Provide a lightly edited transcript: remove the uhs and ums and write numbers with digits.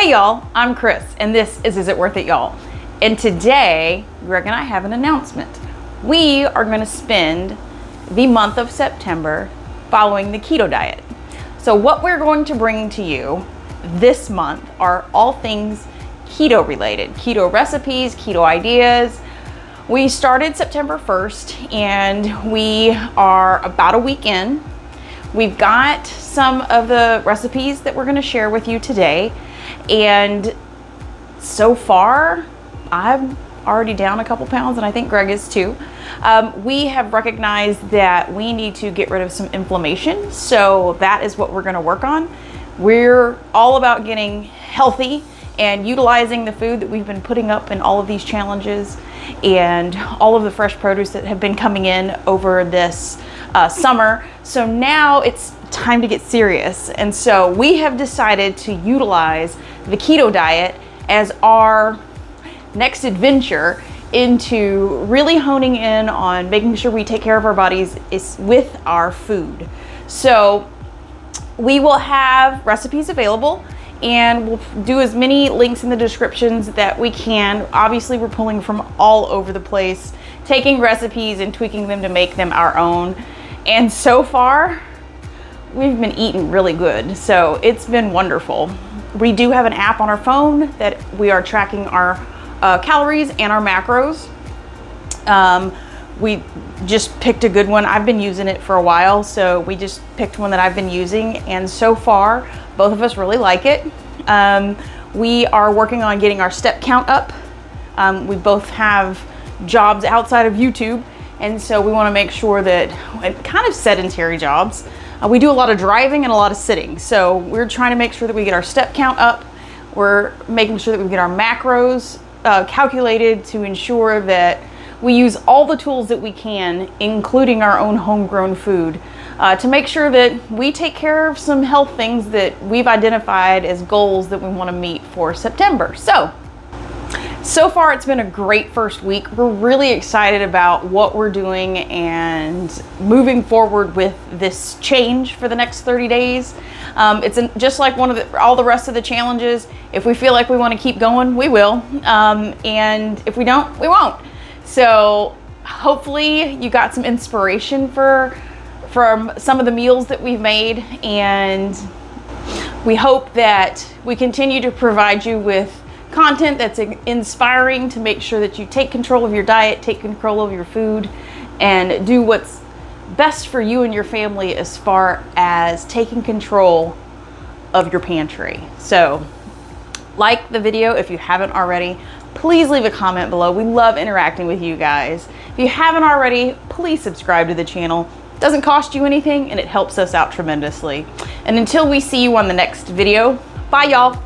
Hey y'all, I'm Chris, and this is It Worth It, y'all? And today, Greg and I have an announcement. We are gonna spend the month of September following the keto diet. So what we're going to bring to you this month are all things keto related, keto recipes, keto ideas. We started September 1st and we are about a week in. We've got some of the recipes that we're gonna share with you today. And so far, I'm already down a couple pounds, and I think Greg is too. We have recognized that we need to get rid of some inflammation, so that is what we're gonna work on. We're all about getting healthy and utilizing the food that we've been putting up in all of these challenges and all of the fresh produce that have been coming in over this summer. So now it's time to get serious. And so we have decided to utilize the keto diet as our next adventure into really honing in on making sure we take care of our bodies is with our food. So we will have recipes available and we'll do as many links in the descriptions that we can. Obviously, we're pulling from all over the place, taking recipes and tweaking them to make them our own. And so far, we've been eating really good. So it's been wonderful. We do have an app on our phone that we are tracking our calories and our macros. We just picked a good one. I've been using it for a while, so we just picked one that I've been using, and so far both of us really like it. We are working on getting our step count up. We both have jobs outside of YouTube, and so we want to make sure that, kind of sedentary jobs, we do a lot of driving and a lot of sitting, so we're trying to make sure that we get our step count up. We're making sure that we get our macros calculated to ensure that we use all the tools that we can, including our own homegrown food, to make sure that we take care of some health things that we've identified as goals that we want to meet for September. So far it's been a great first week. We're really excited about what we're doing and moving forward with this change for the next 30 days. It's just like all the rest of the challenges. If we feel like we want to keep going, we will. And if we don't, we won't. So hopefully you got some inspiration from some of the meals that we've made, and we hope that we continue to provide you with content that's inspiring to make sure that you take control of your diet, take control of your food, and do what's best for you and your family as far as taking control of your pantry. So like the video if you haven't already. Please leave a comment below. We love interacting with you guys. If you haven't already, please subscribe to the channel. It doesn't cost you anything and it helps us out tremendously. And until we see you on the next video, bye y'all.